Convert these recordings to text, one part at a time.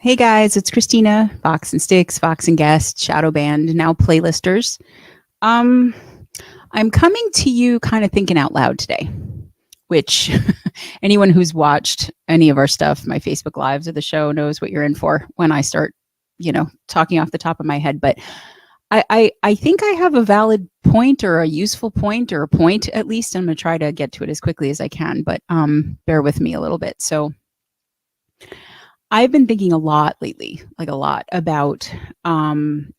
Hey guys, it's Christina, Fox and Stix, Fox and Guest, Shadow Band, now playlisters. Um, I'm coming to you kind of thinking out loud today, which anyone who's watched any of our stuff, my Facebook lives of the show, knows what you're in for when I start, talking off the top of my head. But I think I have a valid point or a useful point or a point at least. I'm going to try to get to it as quickly as I can, but bear with me a little bit. So I've been thinking a lot lately, like a lot about,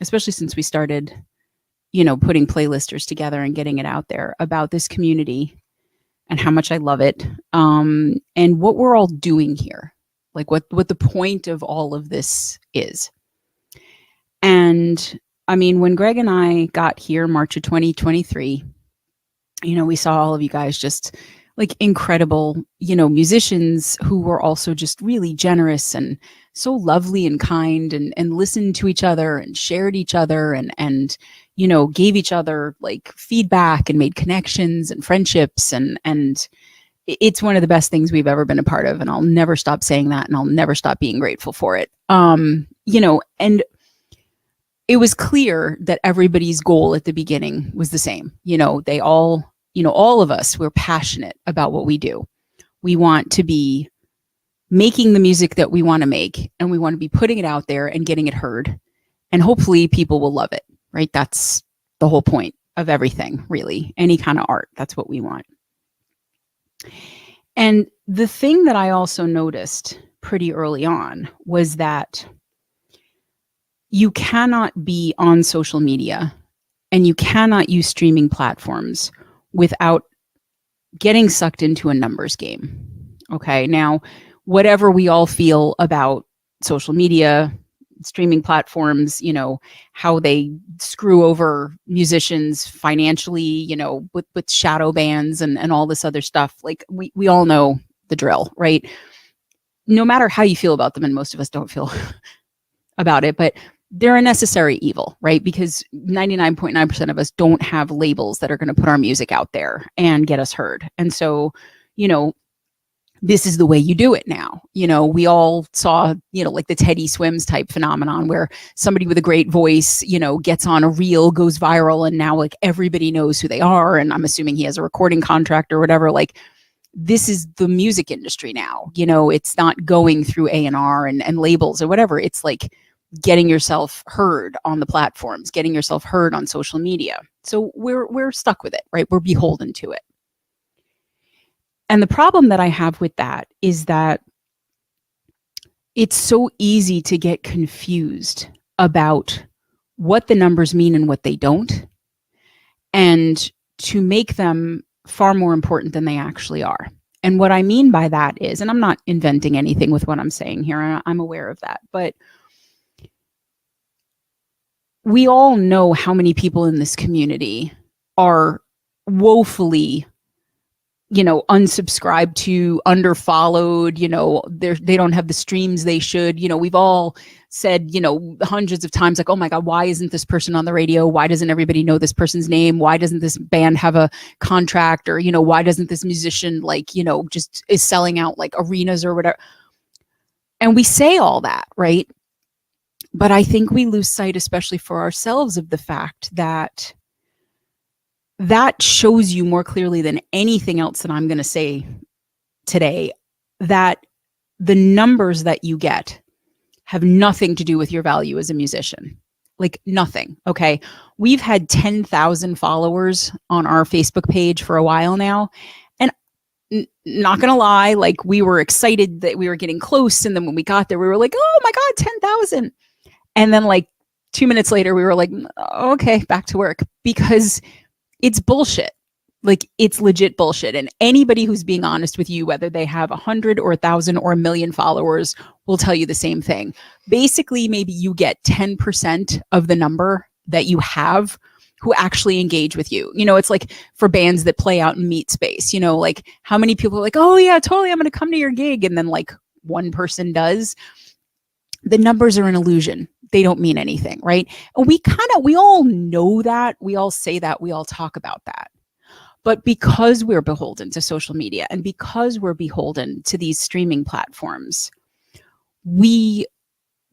especially since we started, putting playlisters together and getting it out there about this community and how much I love it, and what we're all doing here, like what the point of all of this is. And I mean, when Greg and I got here, March of 2023, we saw all of you guys just like incredible, musicians who were also just really generous and so lovely and kind and listened to each other and shared each other and gave each other like feedback and made connections and friendships and it's one of the best things we've ever been a part of, and I'll never stop saying that, and I'll never stop being grateful for it. And it was clear that everybody's goal at the beginning was the same. They all, all of us, we're passionate about what we do. We want to be making the music that we want to make, and we want to be putting it out there and getting it heard. And hopefully people will love it, right? That's the whole point of everything, really. Any kind of art, that's what we want. And the thing that I also noticed pretty early on was that you cannot be on social media and you cannot use streaming platforms without getting sucked into a numbers game. Okay. Now, whatever we all feel about social media, streaming platforms, how they screw over musicians financially, with shadow bans and all this other stuff. Like we all know the drill, right? No matter how you feel about them, and most of us don't feel about it, but they're a necessary evil, right? Because 99.9% of us don't have labels that are going to put our music out there and get us heard. And so, this is the way you do it now. We all saw, like the Teddy Swims type phenomenon where somebody with a great voice, gets on a reel, goes viral, and now like everybody knows who they are. And I'm assuming he has a recording contract or whatever. Like, this is the music industry now. It's not going through A&R and labels or whatever. It's like getting yourself heard on the platforms, getting yourself heard on social media. So we're stuck with it, right? We're beholden to it. And the problem that I have with that is that it's so easy to get confused about what the numbers mean and what they don't, and to make them far more important than they actually are. And what I mean by that is, and I'm not inventing anything with what I'm saying here, I'm aware of that, but we all know how many people in this community are woefully, unsubscribed to, underfollowed, they don't have the streams they should. We've all said, hundreds of times, like, oh my God, why isn't this person on the radio? Why doesn't everybody know this person's name? Why doesn't this band have a contract? Or, why doesn't this musician just is selling out like arenas or whatever? And we say all that, right? But I think we lose sight, especially for ourselves, of the fact that that shows you more clearly than anything else that I'm going to say today, that the numbers that you get have nothing to do with your value as a musician. Like nothing. Okay. We've had 10,000 followers on our Facebook page for a while now. And not going to lie, like we were excited that we were getting close. And then when we got there, we were like, oh my God, 10,000. And then like 2 minutes later, we were like, okay, back to work, because it's bullshit. Like it's legit bullshit. And anybody who's being honest with you, whether they have 100 or 1,000 or 1,000,000 followers, will tell you the same thing. Basically, maybe you get 10% of the number that you have who actually engage with you. It's like for bands that play out in meet space, like how many people are like, oh yeah, totally, I'm going to come to your gig. And then like one person does. The numbers are an illusion. They don't mean anything, right? And we all know that. We all say that. We all talk about that. But because we're beholden to social media and because we're beholden to these streaming platforms, we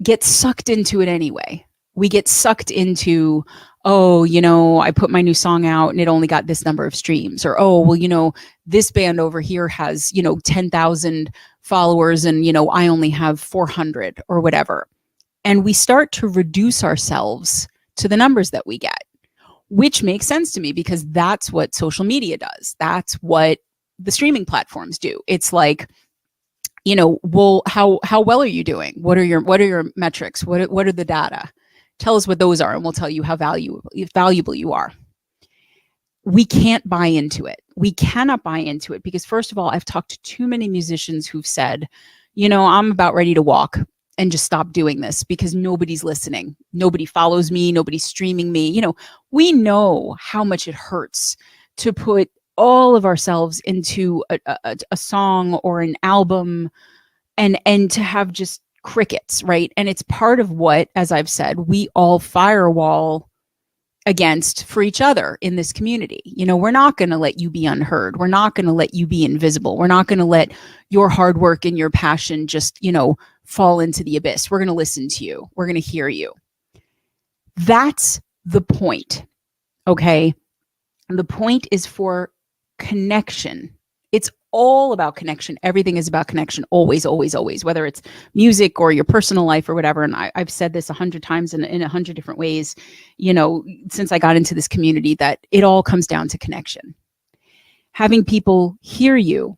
get sucked into it anyway. We get sucked into, oh, you know, I put my new song out and it only got this number of streams. Or, oh, well, you know, this band over here has, you know, 10,000 followers and, you know, I only have 400 or whatever. And we start to reduce ourselves to the numbers that we get, which makes sense to me because that's what social media does. That's what the streaming platforms do. It's like, you know, well, how well are you doing? What are your metrics? What are the data? Tell us what those are, and we'll tell you how valuable you are. We can't buy into it. We cannot buy into it because, first of all, I've talked to too many musicians who've said, you know, I'm about ready to walk and just stop doing this because nobody's listening. Nobody follows me. Nobody's streaming me. You know, we know how much it hurts to put all of ourselves into a song or an album and to have just crickets, right? And it's part of what, as I've said, we all firewall against for each other in this community. You know, we're not going to let you be unheard. We're not going to let you be invisible. We're not going to let your hard work and your passion just, you know, fall into the abyss. We're going to listen to you. We're going to hear you. That's the point. Okay. And the point is for connection. It's all about connection. Everything is about connection. Always, always, always, whether it's music or your personal life or whatever. And I've said this 100 times in 100 different ways, you know, since I got into this community, that it all comes down to connection. Having people hear you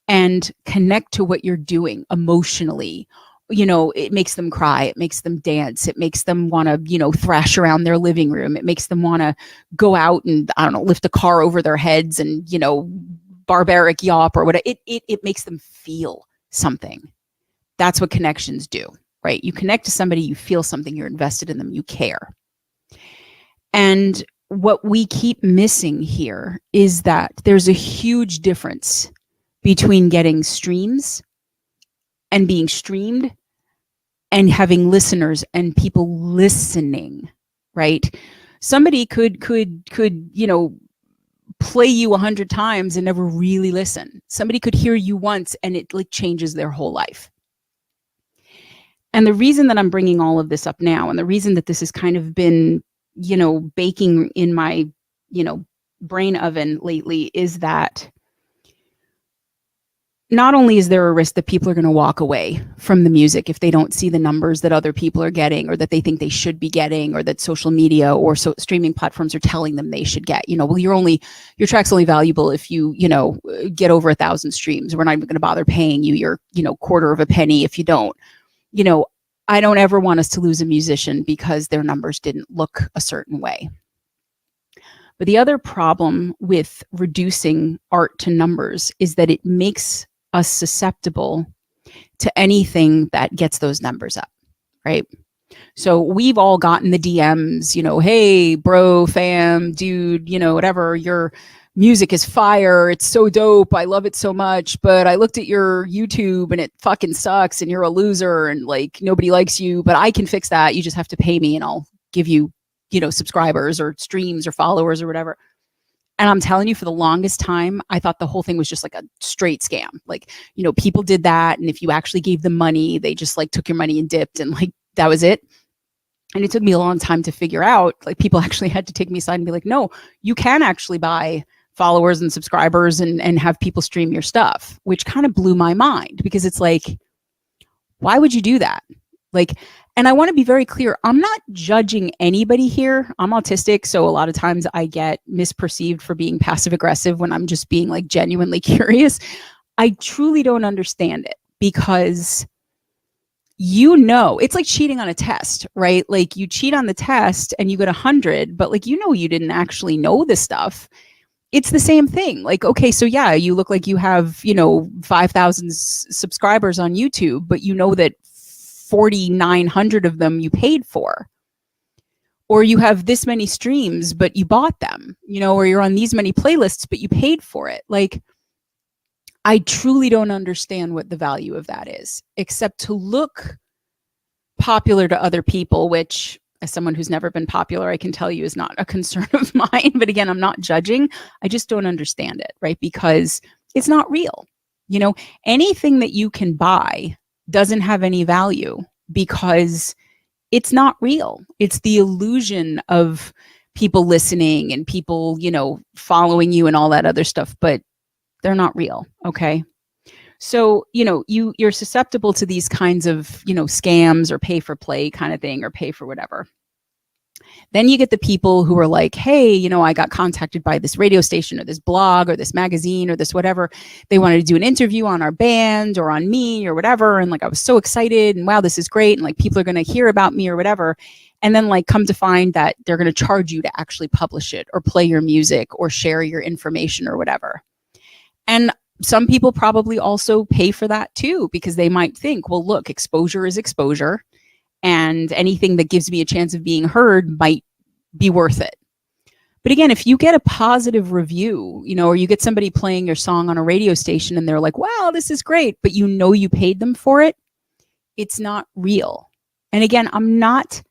and connect to what you're doing emotionally. You know, it makes them cry. It makes them dance. It makes them want to, you know, thrash around their living room. It makes them want to go out and, I don't know, lift a car over their heads and, you know, barbaric yawp or whatever. It makes them feel something. That's what connections do, right? You connect to somebody, you feel something, you're invested in them, you care. And what we keep missing here is that there's a huge difference between getting streams and being streamed and having listeners and people listening, right? Somebody could, you know, play you 100 times and never really listen. Somebody could hear you once and it like changes their whole life. And the reason that I'm bringing all of this up now, and the reason that this has kind of been, you know, baking in my, you know, brain oven lately is that not only is there a risk that people are going to walk away from the music if they don't see the numbers that other people are getting or that they think they should be getting or that social media or streaming platforms are telling them they should get, you know, well, your track's only valuable if you know, get over 1,000 streams. We're not even going to bother paying you your, you know, quarter of a penny if you don't. You know, I don't ever want us to lose a musician because their numbers didn't look a certain way. But the other problem with reducing art to numbers is that it makes us susceptible to anything that gets those numbers up, right? So we've all gotten the DMs, you know, hey, bro, fam, dude, you know, whatever, your music is fire. It's so dope. I love it so much. But I looked at your YouTube and it fucking sucks and you're a loser and like nobody likes you, but I can fix that. You just have to pay me and I'll give you, you know, subscribers or streams or followers or whatever. And I'm telling you, for the longest time, I thought the whole thing was just like a straight scam. Like, you know, people did that. And if you actually gave them money, they just like took your money and dipped and like, that was it. And it took me a long time to figure out, like people actually had to take me aside and be like, no, you can actually buy followers and subscribers and have people stream your stuff, which kind of blew my mind because it's like, why would you do that? Like, and I want to be very clear, I'm not judging anybody here. I'm autistic, so a lot of times I get misperceived for being passive aggressive when I'm just being like genuinely curious. I truly don't understand it because, you know, it's like cheating on a test, right? Like you cheat on the test and you get 100, but like, you know, you didn't actually know this stuff. It's the same thing. Like, okay, so yeah, you look like you have, you know, 5,000 subscribers on YouTube, but you know that 4,900 of them you paid for, or you have this many streams, but you bought them, you know, or you're on these many playlists, but you paid for it. Like, I truly don't understand what the value of that is, except to look popular to other people, which as someone who's never been popular, I can tell you is not a concern of mine. But again, I'm not judging. I just don't understand it, right? Because it's not real. You know, anything that you can buy doesn't have any value because it's not real. It's the illusion of people listening and people, following you and all that other stuff, but they're not real. Okay. So, you're susceptible to these kinds of, scams or pay for play kind of thing, or pay for whatever. Then you get the people who are like, hey, I got contacted by this radio station or this blog or this magazine or this whatever. They wanted to do an interview on our band or on me or whatever. And like, I was so excited and wow, this is great. And like, people are going to hear about me or whatever. And then like come to find that they're going to charge you to actually publish it or play your music or share your information or whatever. And some people probably also pay for that too, because they might think, well, look, exposure is exposure. And anything that gives me a chance of being heard might be worth it. But again, if you get a positive review, or you get somebody playing your song on a radio station and they're like, wow, this is great, but you paid them for it, it's not real. And again, I'm not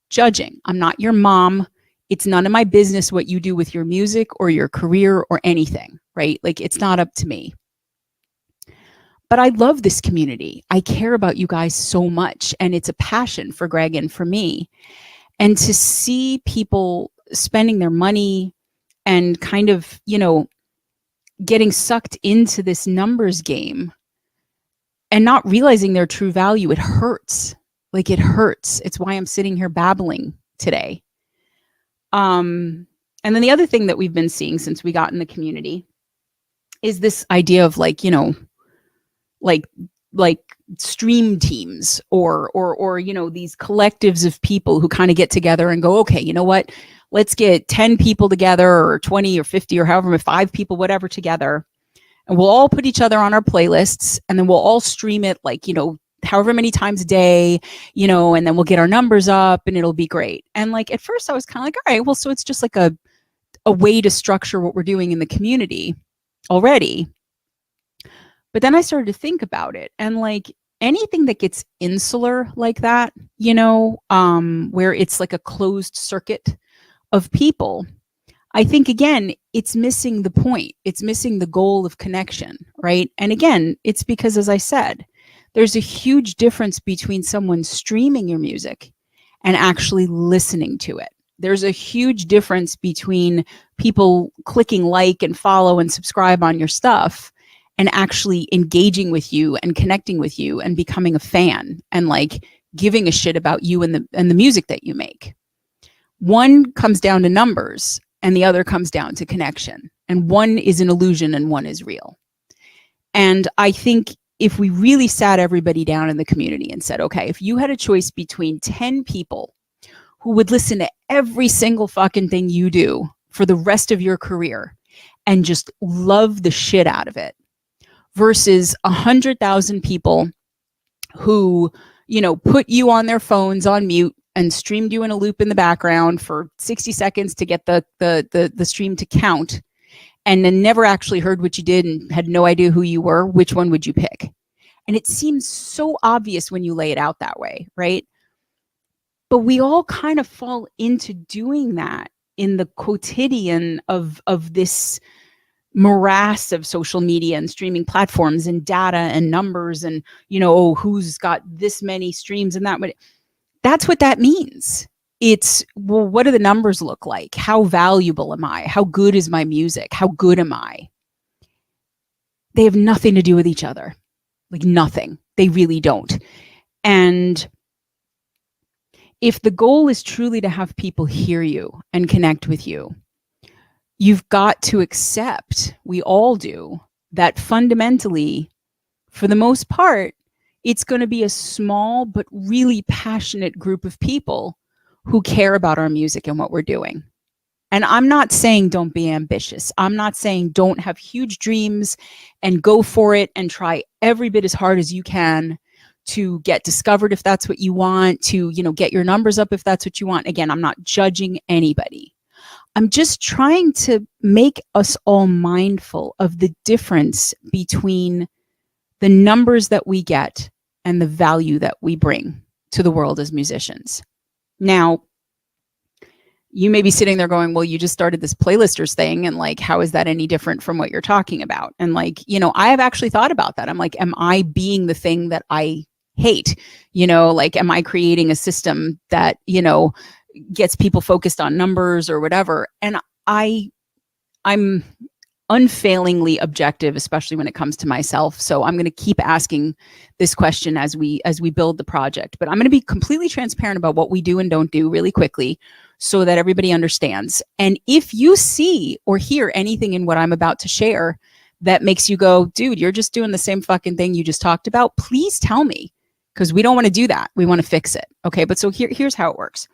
judging. I'm not your mom. It's none of my business what you do with your music or your career or anything, right? Like, it's not up to me. But I love this community. I care about you guys so much. And it's a passion for Greg and for me. And to see people spending their money and kind of, getting sucked into this numbers game and not realizing their true value, it hurts. Like, it hurts. It's why I'm sitting here babbling today. And then the other thing that we've been seeing since we got in the community is this idea of like, like stream teams or these collectives of people who kind of get together and go, okay, you know what, let's get 10 people together or 20 or 50 or however, 5 people, whatever, together. And we'll all put each other on our playlists and then we'll all stream it like, however many times a day, and then we'll get our numbers up and it'll be great. And like, at first I was kind of like, all right, well, so it's just like a way to structure what we're doing in the community already. But then I started to think about it, and like anything that gets insular like that, where it's like a closed circuit of people, I think, again, it's missing the point. It's missing the goal of connection, right? And again, it's because, as I said, there's a huge difference between someone streaming your music and actually listening to it. There's a huge difference between people clicking like and follow and subscribe on your stuff and actually engaging with you and connecting with you and becoming a fan and like giving a shit about you and the music that you make. One comes down to numbers and the other comes down to connection. And one is an illusion and one is real. And I think if we really sat everybody down in the community and said, okay, if you had a choice between 10 people who would listen to every single fucking thing you do for the rest of your career and just love the shit out of it, versus 100,000 people who, put you on their phones on mute and streamed you in a loop in the background for 60 seconds to get the stream to count, and then never actually heard what you did and had no idea who you were, which one would you pick? And it seems so obvious when you lay it out that way, right? But we all kind of fall into doing that in the quotidian of this morass of social media and streaming platforms and data and numbers and, who's got this many streams and that. That's what that means. It's, well, what do the numbers look like? How valuable am I? How good is my music? How good am I? They have nothing to do with each other. Like, nothing. They really don't. And if the goal is truly to have people hear you and connect with you, you've got to accept, we all do, that fundamentally, for the most part, it's going to be a small but really passionate group of people who care about our music and what we're doing. And I'm not saying don't be ambitious. I'm not saying don't have huge dreams and go for it and try every bit as hard as you can to get discovered if that's what you want, to, get your numbers up if that's what you want. Again, I'm not judging anybody. I'm just trying to make us all mindful of the difference between the numbers that we get and the value that we bring to the world as musicians. Now, you may be sitting there going, well, you just started this playlisters thing, and like, how is that any different from what you're talking about? And like, I have actually thought about that. I'm like, am I being the thing that I hate? Like, am I creating a system that, gets people focused on numbers or whatever? And I'm unfailingly objective, especially when it comes to myself. So I'm going to keep asking this question as we build the project. But I'm going to be completely transparent about what we do and don't do really quickly so that everybody understands. And if you see or hear anything in what I'm about to share that makes you go, dude, you're just doing the same fucking thing you just talked about, please tell me, because we don't want to do that. We want to fix it. Okay, but so here's how it works.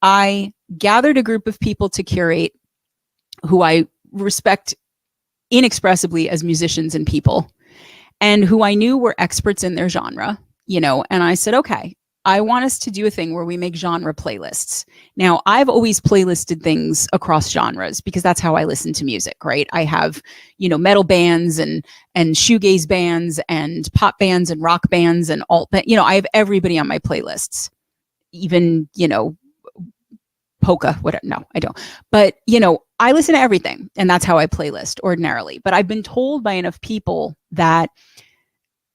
I gathered a group of people to curate who I respect inexpressibly as musicians and people, and who I knew were experts in their genre, and I said, okay, I want us to do a thing where we make genre playlists. Now, I've always playlisted things across genres because that's how I listen to music, right? I have, metal bands and shoegaze bands and pop bands and rock bands and alt, I have everybody on my playlists, even, polka, whatever. No, I don't. But, I listen to everything, and that's how I playlist ordinarily. But I've been told by enough people that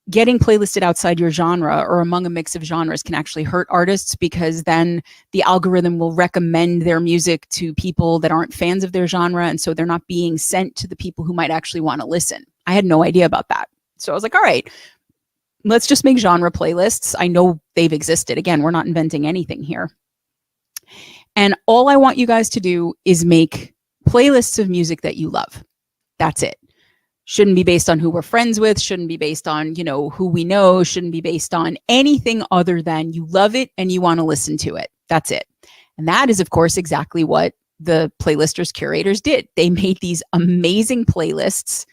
getting playlisted outside your genre or among a mix of genres can actually hurt artists, because then the algorithm will recommend their music to people that aren't fans of their genre. And so they're not being sent to the people who might actually want to listen. I had no idea about that. So I was like, all right, let's just make genre playlists. I know they've existed. Again, we're not inventing anything here. And all I want you guys to do is make playlists of music that you love. That's it. Shouldn't be based on who we're friends with, shouldn't be based on, who we know, shouldn't be based on anything other than you love it and you want to listen to it. That's it. And that is, of course, exactly what the playlisters curators did. They made these amazing playlists,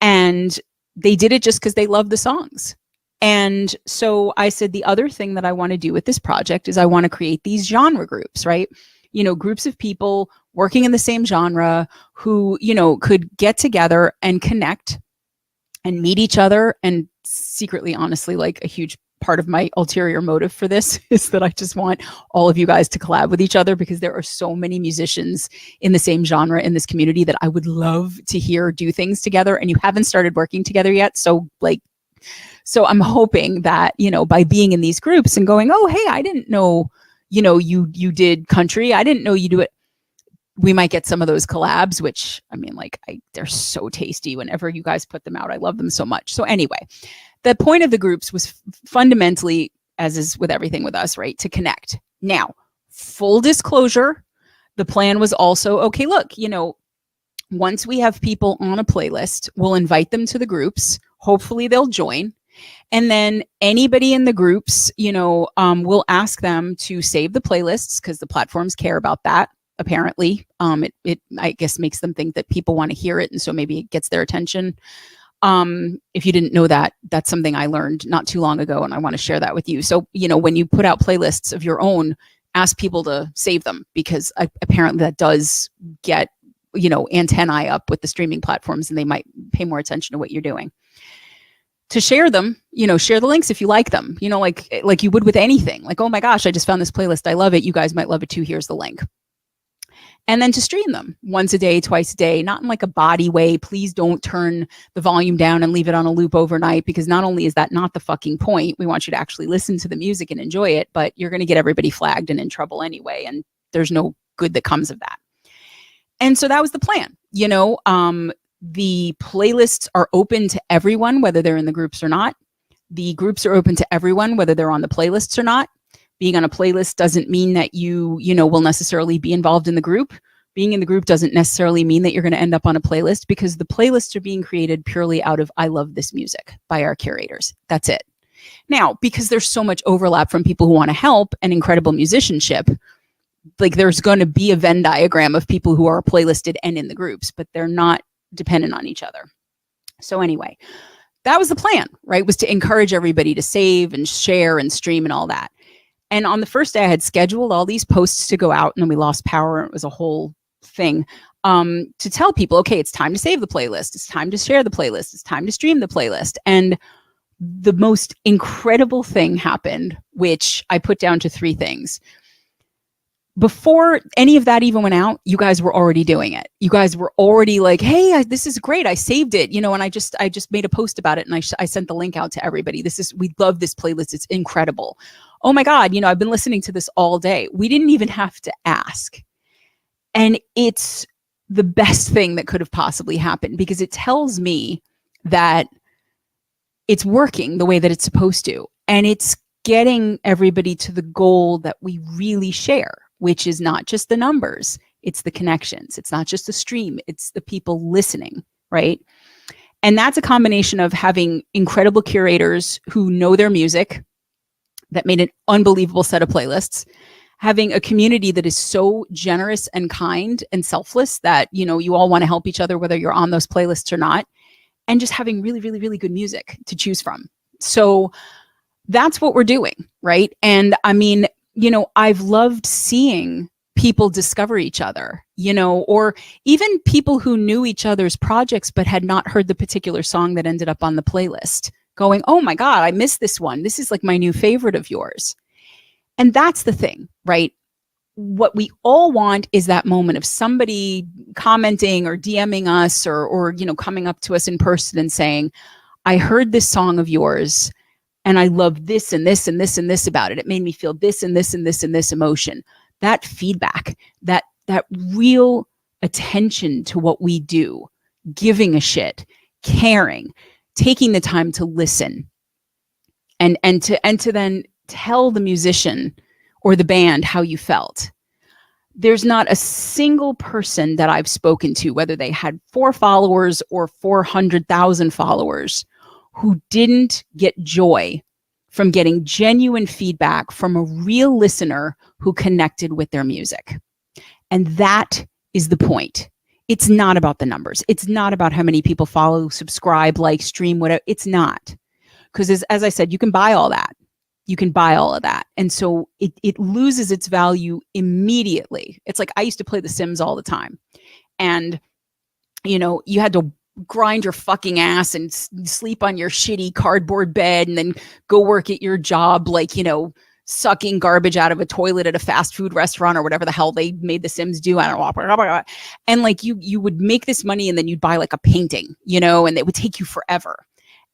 and they did it just because they love the songs. And so I said, the other thing that I want to do with this project is I want to create these genre groups, right? Groups of people working in the same genre who, could get together and connect and meet each other. And secretly, honestly, like a huge part of my ulterior motive for this is that I just want all of you guys to collab with each other, because there are so many musicians in the same genre in this community that I would love to hear do things together. And you haven't started working together yet. So I'm hoping that, by being in these groups and going, oh, hey, I didn't know, you did country. I didn't know you do it. We might get some of those collabs, which they're so tasty whenever you guys put them out. I love them so much. So anyway, the point of the groups was fundamentally, as is with everything with us, right, to connect. Now, full disclosure, the plan was also, okay, look, once we have people on a playlist, we'll invite them to the groups. Hopefully they'll join. And then anybody in the groups, we'll ask them to save the playlists, because the platforms care about that. Apparently, it I guess makes them think that people want to hear it, and so maybe it gets their attention. If you didn't know that, that's something I learned not too long ago, and I want to share that with you. So, when you put out playlists of your own, ask people to save them, because apparently that does get, antennae up with the streaming platforms, and they might pay more attention to what you're doing. To share them, share the links if you like them, like you would with anything. Like, oh my gosh, I just found this playlist, I love it, you guys might love it too, here's the link. And then to stream them once a day, twice a day, not in like a body way. Please don't turn the volume down and leave it on a loop overnight, because not only is that not the fucking point, we want you to actually listen to the music and enjoy it, but you're going to get everybody flagged and in trouble anyway. And there's no good that comes of that. And so that was the plan. The playlists are open to everyone, whether they're in the groups or not. The groups are open to everyone, whether they're on the playlists or not. Being on a playlist doesn't mean that you will necessarily be involved in the group. Being in the group doesn't necessarily mean that you're going to end up on a playlist, because the playlists are being created purely out of, I love this music by our curators. That's it. Now, because there's so much overlap from people who want to help and incredible musicianship, like there's going to be a Venn diagram of people who are playlisted and in the groups, but they're not dependent on each other. So anyway, that was the plan, right? Was to encourage everybody to save and share and stream and all that. And on the first day, I had scheduled all these posts to go out, and then we lost power. It was a whole thing to tell people, okay, it's time to save the playlist. It's time to share the playlist. It's time to stream the playlist. And the most incredible thing happened, which I put down to 3 things. before any of that even went out, you guys were already doing it. You guys were already like, hey, this is great. I saved it, and I just made a post about it, and I sent the link out to everybody. We love this playlist. It's incredible. Oh my God, I've been listening to this all day. We didn't even have to ask. And it's the best thing that could have possibly happened, because it tells me that it's working the way that it's supposed to. And it's getting everybody to the goal that we really share, which is not just the numbers, it's the connections. It's not just the stream, it's the people listening, right? And that's a combination of having incredible curators who know their music, that made an unbelievable set of playlists, having a community that is so generous and kind and selfless that, you all want to help each other, whether you're on those playlists or not, and just having really, really, really good music to choose from. So that's what we're doing, right? And I mean, I've loved seeing people discover each other, or even people who knew each other's projects but had not heard the particular song that ended up on the playlist, going, oh my God, I missed this one. This is like my new favorite of yours. And that's the thing, right? What we all want is that moment of somebody commenting or DMing us or coming up to us in person and saying, I heard this song of yours and I love this and this and this and this about it. It made me feel this and this and this and this emotion. That feedback, that real attention to what we do, giving a shit, caring, taking the time to listen, and to then tell the musician or the band how you felt. There's not a single person that I've spoken to, whether they had 4 followers or 400,000 followers, who didn't get joy from getting genuine feedback from a real listener who connected with their music. And that is the point. It's not about the numbers. It's not about how many people follow, subscribe, like, stream, whatever. It's not. Because as I said, you can buy all that. You can buy all of that. And so it loses its value immediately. It's like I used to play The Sims all the time. And, you had to grind your fucking ass and sleep on your shitty cardboard bed and then go work at your job, like, sucking garbage out of a toilet at a fast food restaurant or whatever the hell they made The Sims do. I don't know. And like you would make this money and then you'd buy like a painting, and it would take you forever.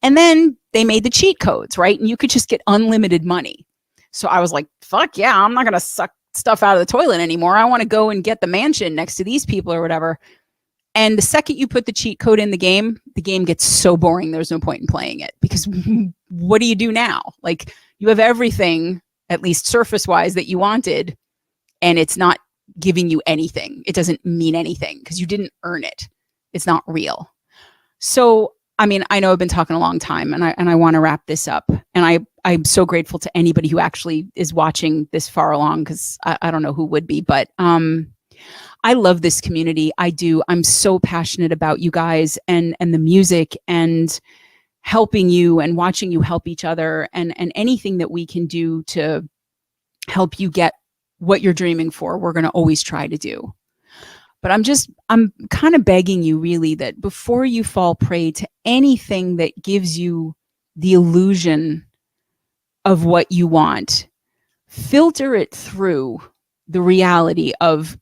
And then they made the cheat codes, right? And you could just get unlimited money. So I was like, fuck yeah, I'm not going to suck stuff out of the toilet anymore. I want to go and get the mansion next to these people or whatever. And the second you put the cheat code in the game gets so boring. There's no point in playing it, because what do you do now? Like, you have everything, at least surface wise, that you wanted, and it's not giving you anything. It doesn't mean anything because you didn't earn it. It's not real. So, I mean, I know I've been talking a long time, and I want to wrap this up. And I'm so grateful to anybody who actually is watching this far along, because I don't know who would be, but I love this community. I do. I'm so passionate about you guys and the music and helping you and watching you help each other, and anything that we can do to help you get what you're dreaming for, we're going to always try to do. But I'm kind of begging you, really, that before you fall prey to anything that gives you the illusion of what you want, filter it through the reality of,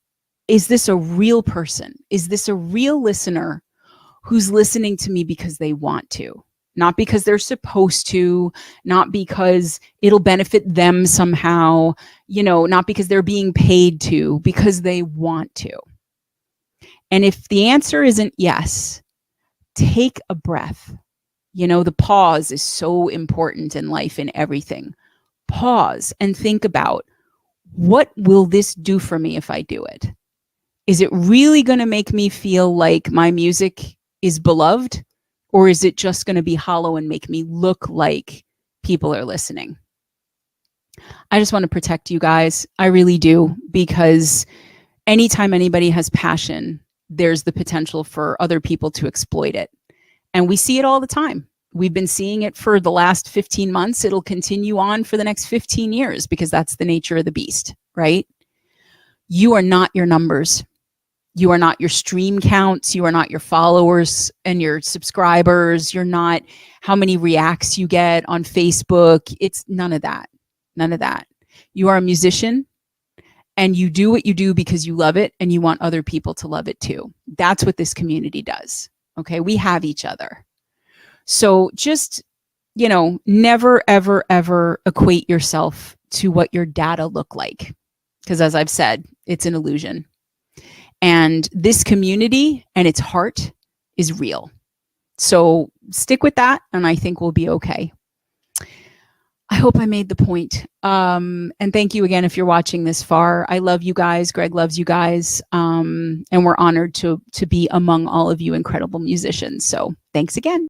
is this a real person? Is this a real listener who's listening to me because they want to? Not because they're supposed to, not because it'll benefit them somehow, not because they're being paid to, because they want to. And if the answer isn't yes, take a breath. The pause is so important in life, in everything. Pause and think about, what will this do for me if I do it? Is it really going to make me feel like my music is beloved? Or is it just going to be hollow and make me look like people are listening? I just want to protect you guys. I really do, because anytime anybody has passion, there's the potential for other people to exploit it. And we see it all the time. We've been seeing it for the last 15 months. It'll continue on for the next 15 years, because that's the nature of the beast, right? You are not your numbers. You are not your stream counts. You are not your followers and your subscribers. You're not how many reacts you get on Facebook. It's none of that. None of that. You are a musician, and you do what you do because you love it and you want other people to love it too. That's what this community does. Okay. We have each other. So just, never, ever, ever equate yourself to what your data look like. Because as I've said, it's an illusion. And this community and its heart is real. So stick with that, and I think we'll be okay. I hope I made the point. And thank you again if you're watching this far. I love you guys. Greg loves you guys. And we're honored to be among all of you incredible musicians. So thanks again.